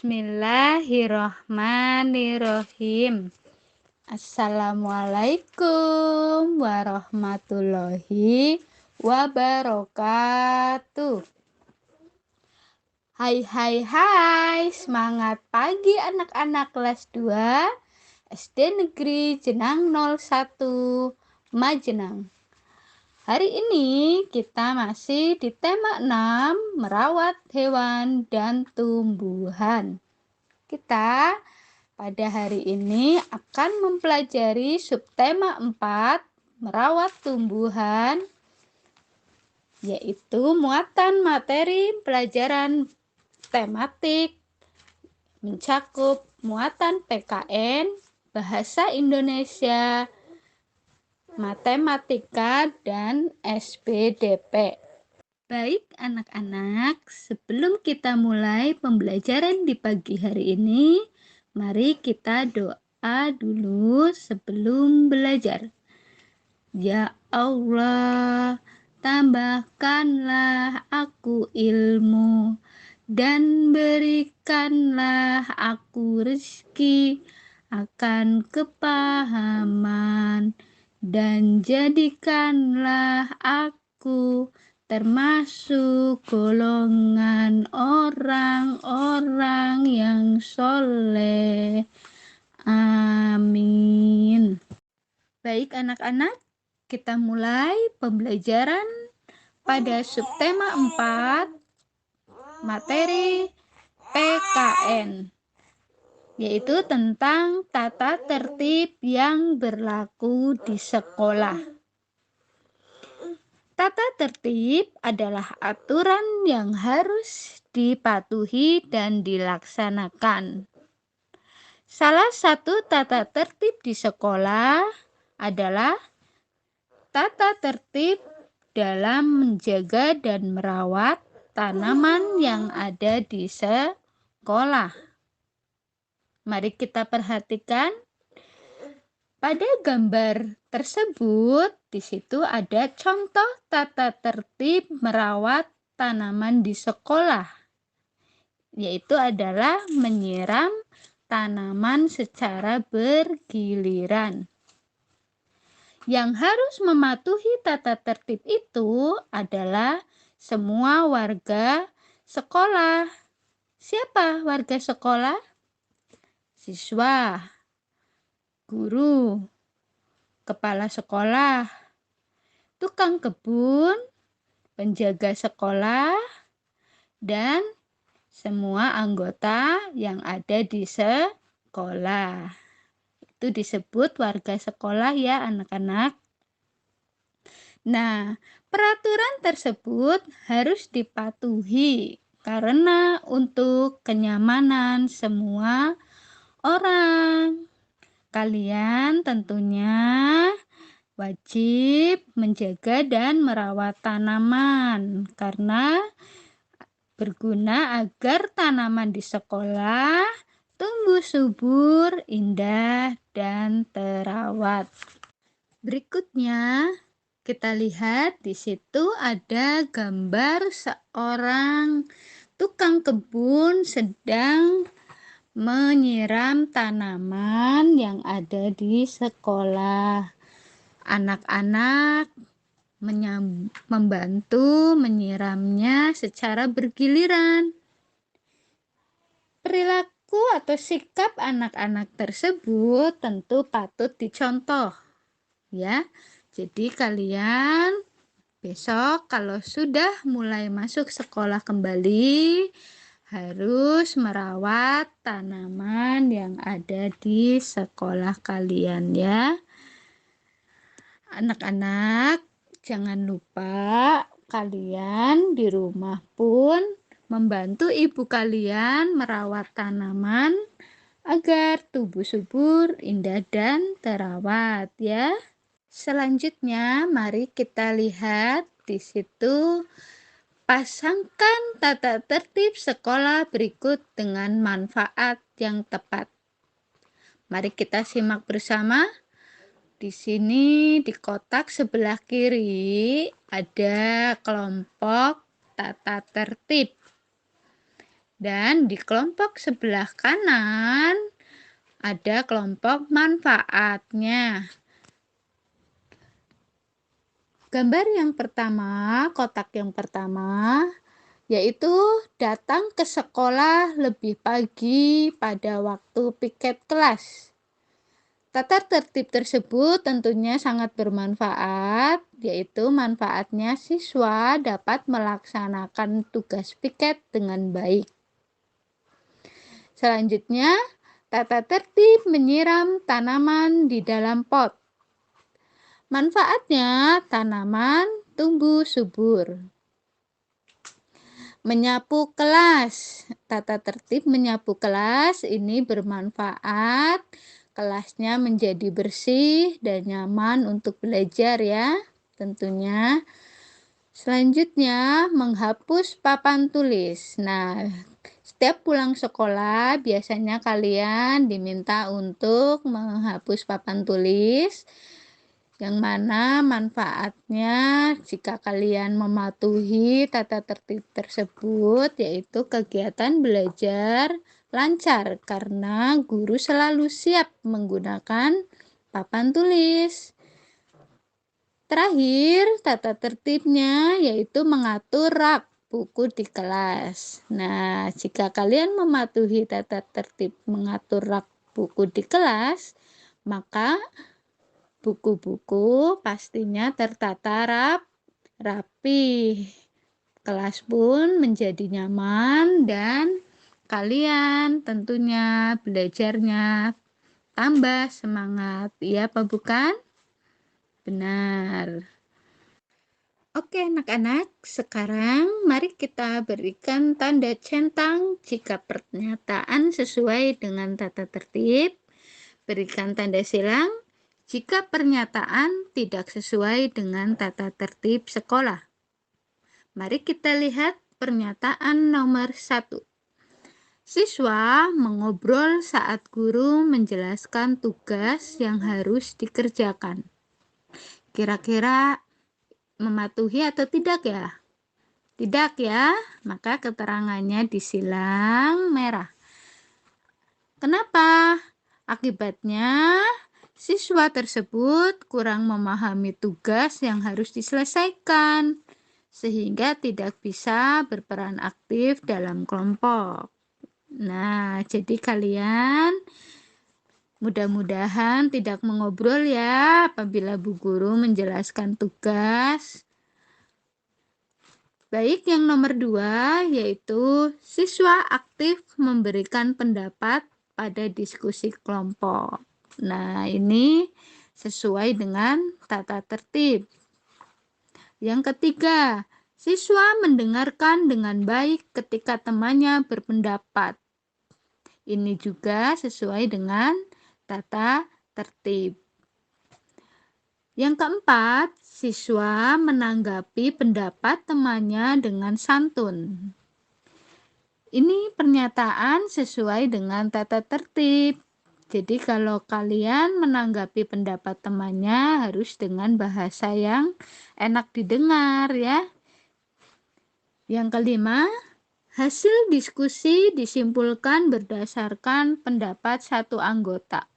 Bismillahirrohmanirrohim. Assalamualaikum warahmatullahi wabarakatuh. Hai hai hai, semangat pagi anak-anak kelas 2 SD Negeri Jenang 01 Majenang. Hari ini kita masih di tema 6, merawat hewan dan tumbuhan. Kita pada hari ini akan mempelajari subtema 4, merawat tumbuhan, yaitu muatan materi pelajaran tematik mencakup muatan PKN, Bahasa Indonesia, Matematika, dan SPDP. Baik anak-anak, sebelum kita mulai pembelajaran di pagi hari ini, mari kita doa dulu sebelum belajar. Ya Allah, tambahkanlah aku ilmu dan berikanlah aku rezeki akan kepahaman, dan jadikanlah aku termasuk golongan orang-orang yang soleh. Amin. Baik anak-anak, kita mulai pembelajaran pada subtema 4, materi PKN, yaitu tentang tata tertib yang berlaku di sekolah. Tata tertib adalah aturan yang harus dipatuhi dan dilaksanakan. Salah satu tata tertib di sekolah adalah tata tertib dalam menjaga dan merawat tanaman yang ada di sekolah. Mari kita perhatikan pada gambar tersebut. Di situ ada contoh tata tertib merawat tanaman di sekolah, yaitu adalah menyiram tanaman secara bergiliran. Yang harus mematuhi tata tertib itu adalah semua warga sekolah. Siapa warga sekolah? Siswa, guru, kepala sekolah, tukang kebun, penjaga sekolah, dan semua anggota yang ada di sekolah. Itu disebut warga sekolah ya anak-anak. Nah, peraturan tersebut harus dipatuhi karena untuk kenyamanan semua orang. Kalian tentunya wajib menjaga dan merawat tanaman karena berguna agar tanaman di sekolah tumbuh subur, indah, dan terawat. Berikutnya kita lihat di situ ada gambar seorang tukang kebun sedang menyiram tanaman yang ada di sekolah. Anak-anak membantu menyiramnya secara bergiliran. Perilaku atau sikap anak-anak tersebut tentu patut dicontoh, ya. Jadi kalian besok kalau sudah mulai masuk sekolah kembali harus merawat tanaman yang ada di sekolah kalian ya. Anak-anak, jangan lupa kalian di rumah pun membantu ibu kalian merawat tanaman agar tumbuh subur, indah, dan terawat ya. Selanjutnya, mari kita lihat di situ. Pasangkan tata tertib sekolah berikut dengan manfaat yang tepat. Mari kita simak bersama. Di sini di kotak sebelah kiri ada kelompok tata tertib. Dan di kelompok sebelah kanan ada kelompok manfaatnya. Gambar yang pertama, kotak yang pertama, yaitu datang ke sekolah lebih pagi pada waktu piket kelas. Tata tertib tersebut tentunya sangat bermanfaat, yaitu manfaatnya siswa dapat melaksanakan tugas piket dengan baik. Selanjutnya, tata tertib menyiram tanaman di dalam pot. Manfaatnya, tanaman tumbuh subur. Menyapu kelas. Tata tertib menyapu kelas ini bermanfaat. Kelasnya menjadi bersih dan nyaman untuk belajar ya, tentunya. Selanjutnya, menghapus papan tulis. Nah, setiap pulang sekolah biasanya kalian diminta untuk menghapus papan tulis, yang mana manfaatnya jika kalian mematuhi tata tertib tersebut, yaitu kegiatan belajar lancar karena guru selalu siap menggunakan papan tulis. Terakhir, tata tertibnya yaitu mengatur rak buku di kelas. Nah, jika kalian mematuhi tata tertib mengatur rak buku di kelas, maka buku-buku pastinya tertata rapi. Kelas pun menjadi nyaman dan kalian tentunya belajarnya tambah semangat. Iya apa bukan? Benar. Oke anak-anak, sekarang mari kita berikan tanda centang jika pernyataan sesuai dengan tata tertib. Berikan tanda silang jika pernyataan tidak sesuai dengan tata tertib sekolah. Mari kita lihat pernyataan nomor 1. Siswa mengobrol saat guru menjelaskan tugas yang harus dikerjakan. Kira-kira mematuhi atau tidak ya? Tidak ya, maka keterangannya disilang merah. Kenapa? Akibatnya, siswa tersebut kurang memahami tugas yang harus diselesaikan, sehingga tidak bisa berperan aktif dalam kelompok. Nah, jadi kalian mudah-mudahan tidak mengobrol ya apabila Bu Guru menjelaskan tugas. Baik, yang nomor 2 yaitu siswa aktif memberikan pendapat pada diskusi kelompok. Nah, ini sesuai dengan tata tertib. Yang ketiga, siswa mendengarkan dengan baik ketika temannya berpendapat. Ini juga sesuai dengan tata tertib. Yang keempat, siswa menanggapi pendapat temannya dengan santun. Ini pernyataan sesuai dengan tata tertib. Jadi kalau kalian menanggapi pendapat temannya harus dengan bahasa yang enak didengar ya. Yang kelima, hasil diskusi disimpulkan berdasarkan pendapat satu anggota.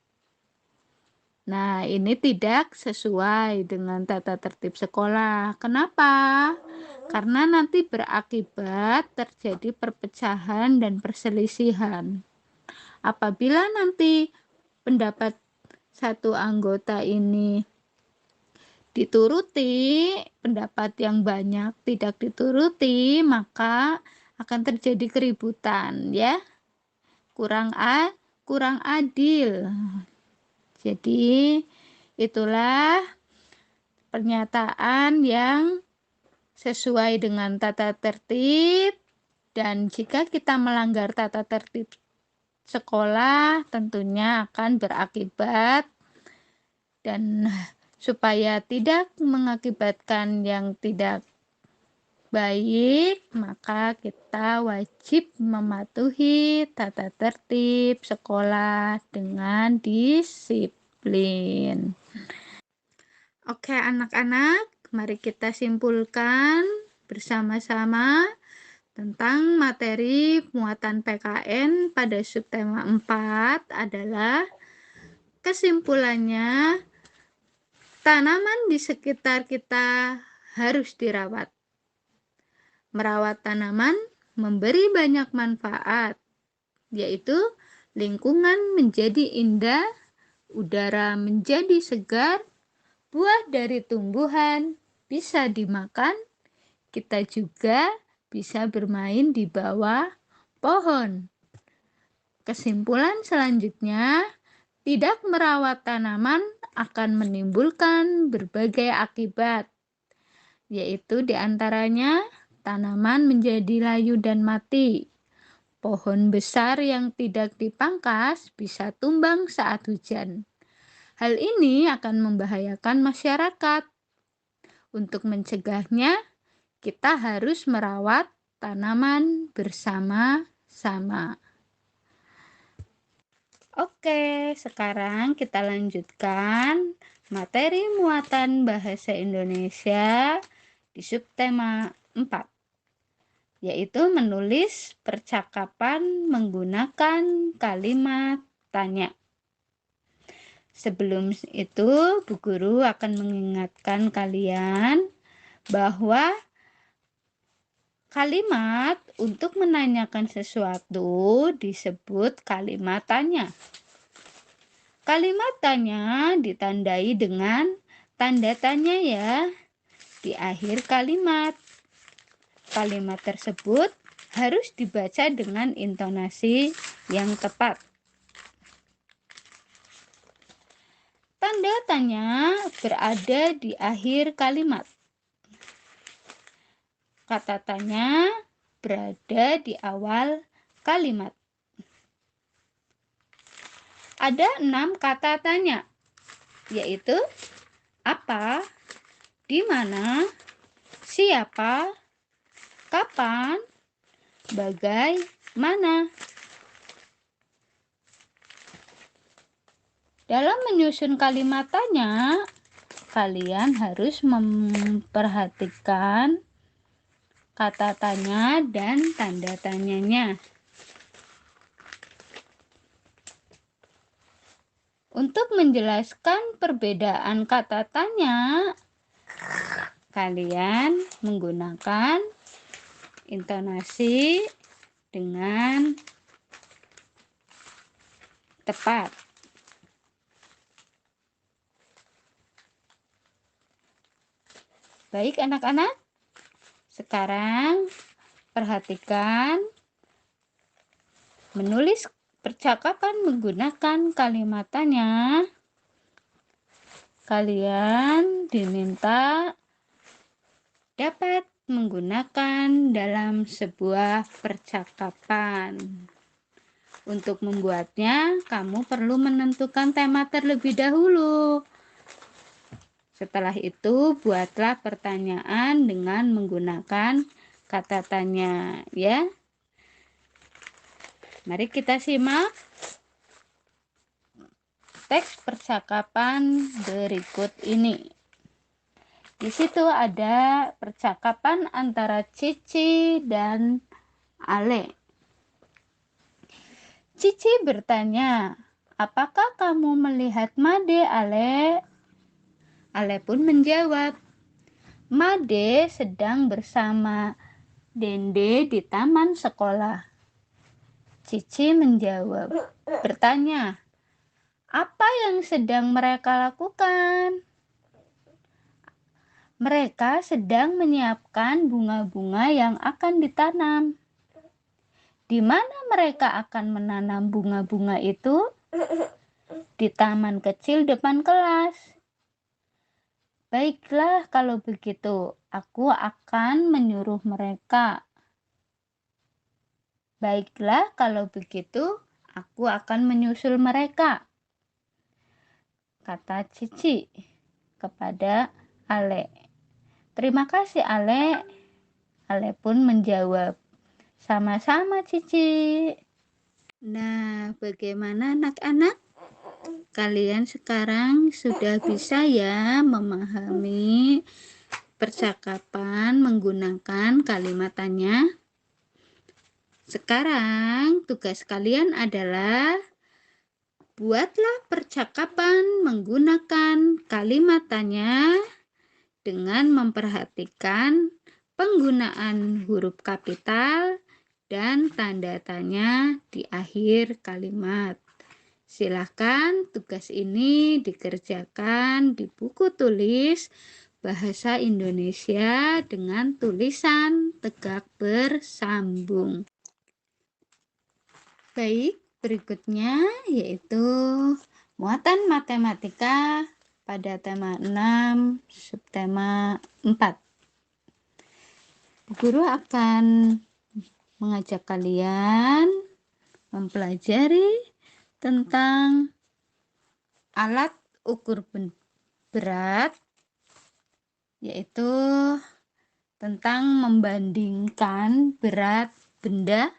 Nah, ini tidak sesuai dengan tata tertib sekolah. Kenapa? Karena nanti berakibat terjadi perpecahan dan perselisihan. Apabila nanti pendapat satu anggota ini dituruti, pendapat yang banyak tidak dituruti, maka akan terjadi keributan ya. Kurang adil. Jadi, itulah pernyataan yang sesuai dengan tata tertib, dan jika kita melanggar tata tertib sekolah, tentunya akan berakibat, dan supaya tidak mengakibatkan yang tidak baik, maka kita wajib mematuhi tata tertib sekolah dengan disiplin. Oke anak-anak, mari kita simpulkan bersama-sama tentang materi muatan PKN pada subtema 4 adalah kesimpulannya, tanaman di sekitar kita harus dirawat. Merawat tanaman memberi banyak manfaat, yaitu lingkungan menjadi indah, udara menjadi segar, buah dari tumbuhan bisa dimakan, kita juga bisa bermain di bawah pohon. Kesimpulan selanjutnya, tidak merawat tanaman akan menimbulkan berbagai akibat, yaitu diantaranya tanaman menjadi layu dan mati. Pohon besar yang tidak dipangkas bisa tumbang saat hujan. Hal ini akan membahayakan masyarakat. Untuk mencegahnya, kita harus merawat tanaman bersama-sama. Oke, sekarang kita lanjutkan materi muatan bahasa Indonesia di subtema 4, yaitu menulis percakapan menggunakan kalimat tanya. Sebelum itu, Bu Guru akan mengingatkan kalian bahwa kalimat untuk menanyakan sesuatu disebut kalimat tanya. Kalimat tanya ditandai dengan tanda tanya ya di akhir kalimat. Kalimat tersebut harus dibaca dengan intonasi yang tepat. Tanda tanya berada di akhir kalimat. Kata tanya berada di awal kalimat. Ada 6 kata tanya, yaitu apa, di mana, siapa, kapan, bagaimana. Dalam menyusun kalimat tanya, kalian harus memperhatikan kata tanya dan tanda tanyanya. Untuk menjelaskan perbedaan kata tanya, kalian menggunakan intonasi dengan tepat. Baik anak-anak, sekarang perhatikan menulis percakapan menggunakan kalimat tanya. Kalian diminta dapat menggunakan dalam sebuah percakapan. Untuk membuatnya, kamu perlu menentukan tema terlebih dahulu. Setelah itu, buatlah pertanyaan dengan menggunakan kata tanya, ya. Mari kita simak teks percakapan berikut ini. Di situ ada percakapan antara Cici dan Ale. Cici bertanya, "Apakah kamu melihat Made, Ale?" Ale pun menjawab, "Made sedang bersama Dende di taman sekolah." Cici bertanya, "Apa yang sedang mereka lakukan?" "Mereka sedang menyiapkan bunga-bunga yang akan ditanam." "Di mana mereka akan menanam bunga-bunga itu?" "Di taman kecil depan kelas." "Baiklah, kalau begitu, aku akan menyuruh mereka." "Baiklah, kalau begitu, aku akan menyusul mereka," kata Cici kepada Ale. "Terima kasih, Ale." Ale pun menjawab, "Sama-sama, Cici." Nah, bagaimana anak-anak? Kalian sekarang sudah bisa ya memahami percakapan menggunakan kalimat tanya? Sekarang tugas kalian adalah buatlah percakapan menggunakan kalimat tanya dengan memperhatikan penggunaan huruf kapital dan tanda tanya di akhir kalimat. Silakan tugas ini dikerjakan di buku tulis Bahasa Indonesia dengan tulisan tegak bersambung. Baik, berikutnya yaitu muatan matematika pada tema 6, subtema 4. Bu Guru akan mengajak kalian mempelajari tentang alat ukur berat, yaitu tentang membandingkan berat benda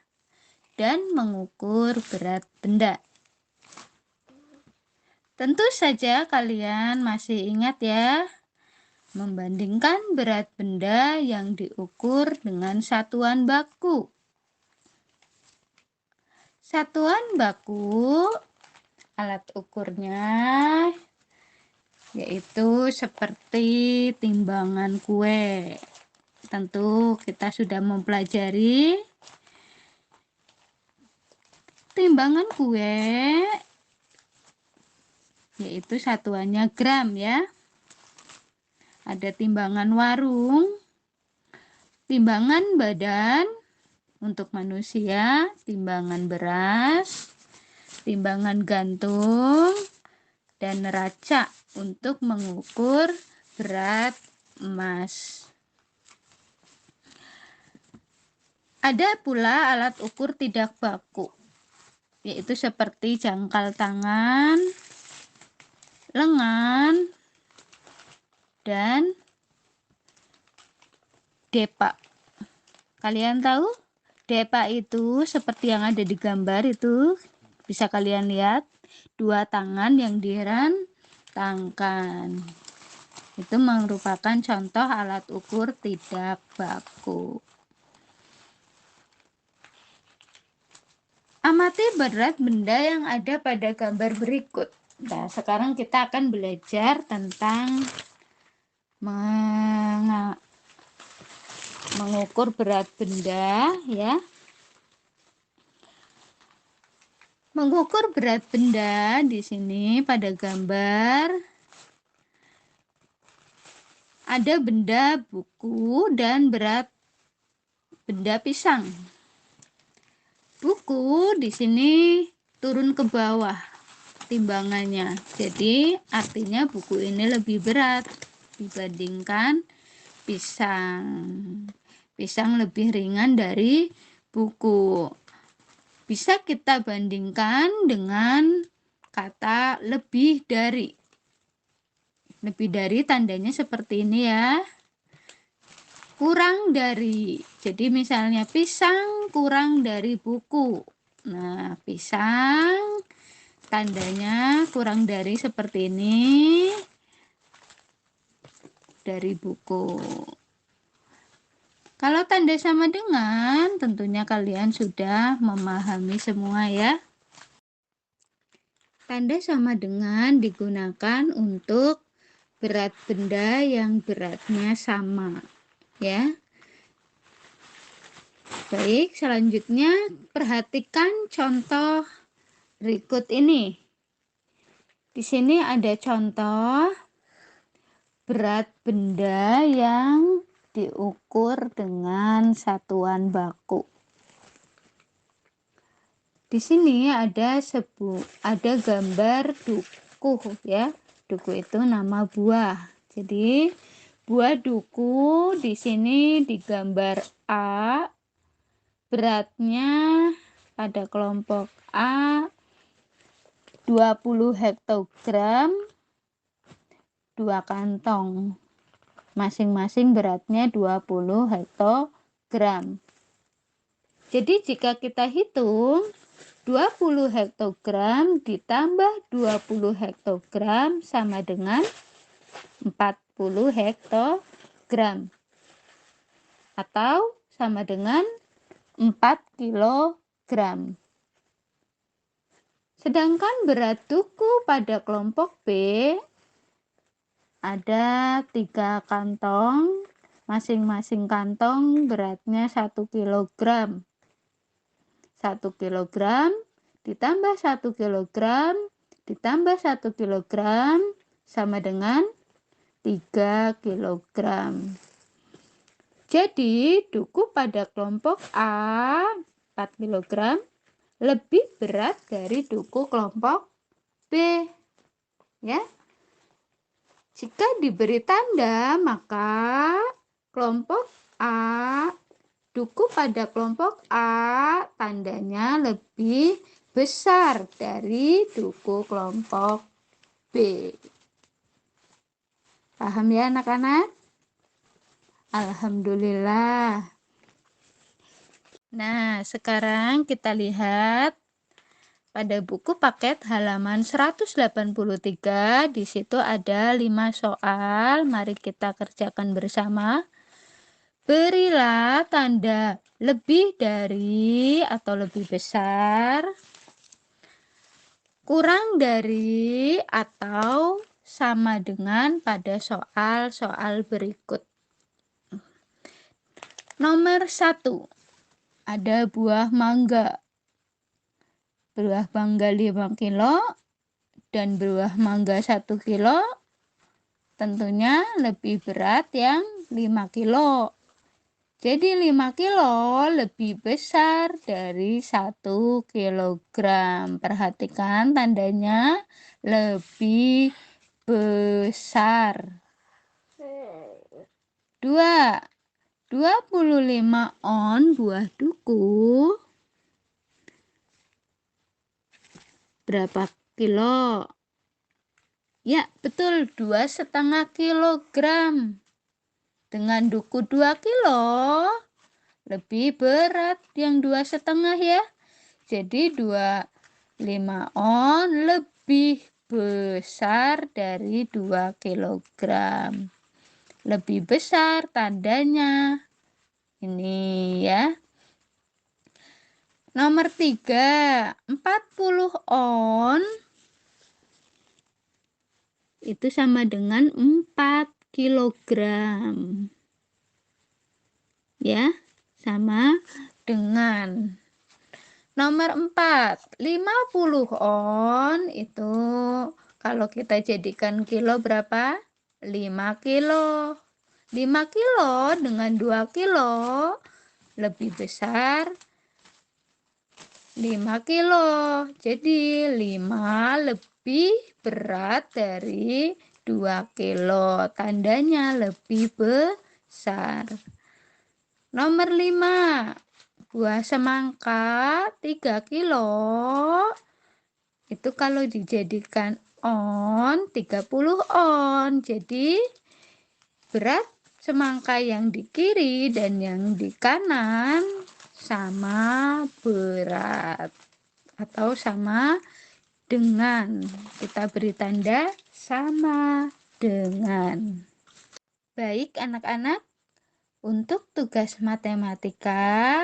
dan mengukur berat benda. Tentu saja kalian masih ingat ya, membandingkan berat benda yang diukur dengan satuan baku. Satuan baku, alat ukurnya yaitu seperti timbangan kue. Tentu kita sudah mempelajari timbangan kue, yaitu satuannya gram ya. Ada timbangan warung, timbangan badan untuk manusia, timbangan beras, timbangan gantung, dan neraca untuk mengukur berat emas. Ada pula alat ukur tidak baku, yaitu seperti jangkal tangan, lengan, dan depa. Kalian tahu? Depa itu seperti yang ada di gambar itu, bisa kalian lihat, dua tangan yang direntangkan. Itu merupakan contoh alat ukur tidak baku. Amati berat benda yang ada pada gambar berikut. Nah, sekarang kita akan belajar tentang mengukur berat benda ya. Mengukur berat benda di sini pada gambar ada benda buku dan berat benda pisang. Buku di sini turun ke bawah timbangannya. Jadi artinya buku ini lebih berat dibandingkan pisang. Pisang lebih ringan dari buku. Bisa kita bandingkan dengan kata lebih dari. Lebih dari tandanya seperti ini ya. Kurang dari. Jadi misalnya pisang kurang dari buku. Nah, pisang tandanya kurang dari seperti ini dari buku. Kalau tanda sama dengan, tentunya kalian sudah memahami semua ya. Tanda sama dengan digunakan untuk berat benda yang beratnya sama, ya. Baik, selanjutnya perhatikan contoh berikut ini. Di sini ada contoh berat benda yang diukur dengan satuan baku. Di sini ada gambar duku ya. Duku itu nama buah. Jadi buah duku di sini digambar A. Beratnya pada kelompok A 20 hektogram, 2 kantong. Masing-masing beratnya 20 hektogram. Jadi jika kita hitung 20 hektogram ditambah 20 hektogram sama dengan 40 hektogram. Atau sama dengan 4 kilogram. Sedangkan berat duku pada kelompok B ada 3 kantong, masing-masing kantong beratnya 1 kilogram. 1 kilogram ditambah 1 kilogram ditambah 1 kilogram sama dengan 3 kilogram. Jadi, duku pada kelompok A 4 kilogram lebih berat dari duku kelompok B. Ya. Jika diberi tanda, maka kelompok A, duku pada kelompok A tandanya lebih besar dari duku kelompok B. Paham ya anak-anak? Alhamdulillah. Nah, sekarang kita lihat pada buku paket halaman 183. Di situ ada 5 soal. Mari kita kerjakan bersama. Berilah tanda lebih dari atau lebih besar, kurang dari atau sama dengan pada soal-soal berikut. Nomor 1. Ada buah mangga. Buah mangga 5 kilo dan buah mangga 1 kilo tentunya lebih berat yang 5 kilo. Jadi 5 kilo lebih besar dari 1 kilogram. Perhatikan tandanya lebih besar. 2. 25 on buah duku berapa kilo? Ya, betul, 2,5 kilogram. Dengan duku 2 kilo lebih berat yang 2,5 ya. Jadi 25 on lebih besar dari 2 kilogram. Lebih besar tandanya. Ini ya. Nomor 3, 40 on itu sama dengan 4 kilogram. Ya, sama dengan. Nomor 4, 50 on itu kalau kita jadikan kilo berapa? 5 kilo. 5 kilo dengan 2 kilo lebih besar 5 kilo. Jadi 5 lebih berat dari 2 kilo. Tandanya lebih besar. Nomor 5. Buah semangka 3 kilo. Itu kalau dijadikan on 30 on. Jadi berat semangka yang di kiri dan yang di kanan sama berat atau sama dengan. Kita beri tanda sama dengan. Baik anak-anak, untuk tugas matematika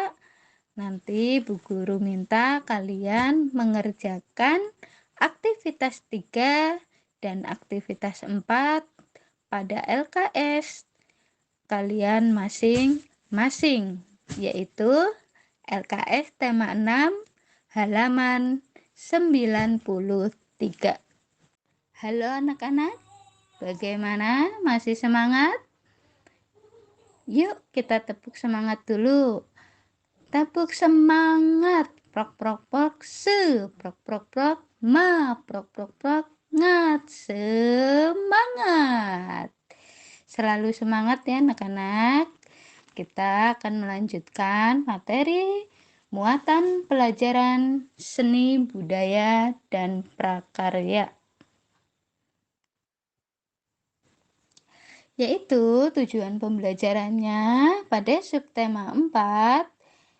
nanti Bu Guru minta kalian mengerjakan aktivitas 3 dan aktivitas 4 pada LKS kalian masing-masing, yaitu LKS tema 6 halaman 93. Halo anak-anak, bagaimana? Masih semangat? Yuk kita tepuk semangat dulu. Tepuk semangat. Prok prok prok se, prok prok prok ma, prok prok prok ngat. Semangat. Selalu semangat ya anak-anak. Kita akan melanjutkan materi muatan pelajaran seni budaya dan prakarya. Yaitu tujuan pembelajarannya pada subtema 4,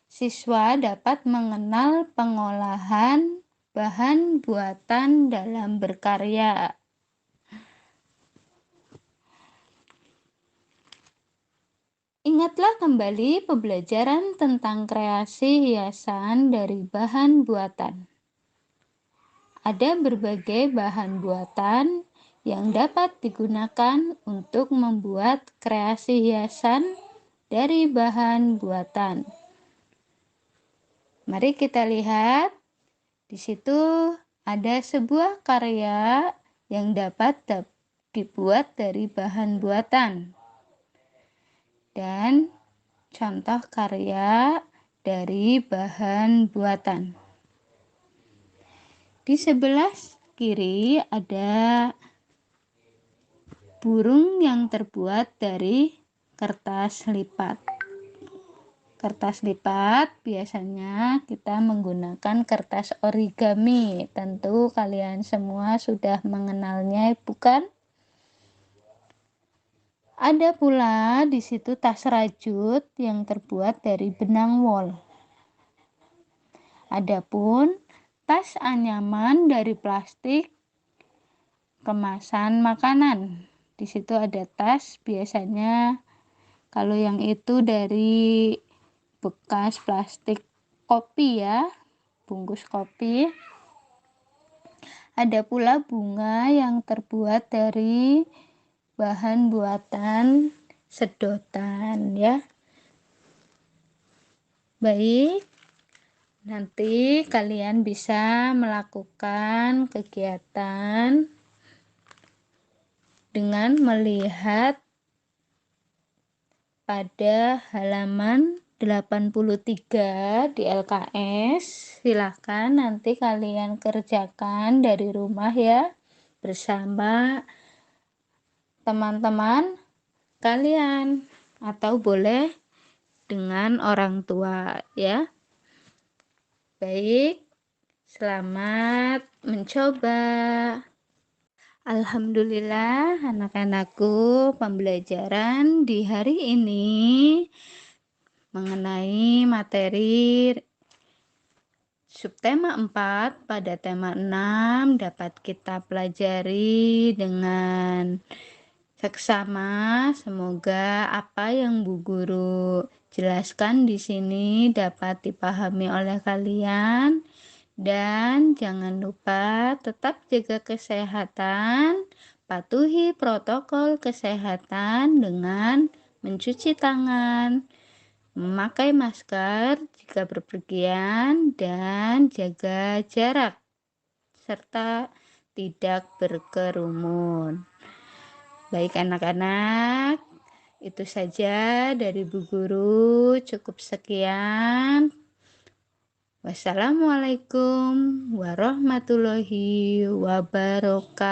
siswa dapat mengenal pengolahan bahan buatan dalam berkarya. Ingatlah kembali pembelajaran tentang kreasi hiasan dari bahan buatan. Ada berbagai bahan buatan yang dapat digunakan untuk membuat kreasi hiasan dari bahan buatan. Mari kita lihat. Di situ ada sebuah karya yang dapat dibuat dari bahan buatan. Dan contoh karya dari bahan buatan. Di sebelah kiri ada burung yang terbuat dari kertas lipat. Kertas lipat biasanya kita menggunakan kertas origami. Tentu kalian semua sudah mengenalnya, bukan? Ada pula di situ tas rajut yang terbuat dari benang wol. Adapun tas anyaman dari plastik kemasan makanan. Di situ ada tas, biasanya kalau yang itu dari bekas plastik kopi ya, bungkus kopi. Ada pula bunga yang terbuat dari bahan buatan sedotan ya. Baik, nanti kalian bisa melakukan kegiatan dengan melihat pada halaman 83 di LKS. Silahkan nanti kalian kerjakan dari rumah ya, bersama teman-teman kalian, atau boleh dengan orang tua ya. Baik, selamat mencoba. Alhamdulillah anak-anakku, pembelajaran di hari ini mengenai materi subtema 4 pada tema 6 dapat kita pelajari dengan seksama. Semoga apa yang Bu Guru jelaskan di sini dapat dipahami oleh kalian. Dan jangan lupa tetap jaga kesehatan, patuhi protokol kesehatan dengan mencuci tangan, memakai masker jika berpergian, dan jaga jarak, serta tidak berkerumun. Baik anak-anak, itu saja dari Bu Guru, cukup sekian. Wassalamualaikum warahmatullahi wabarakatuh.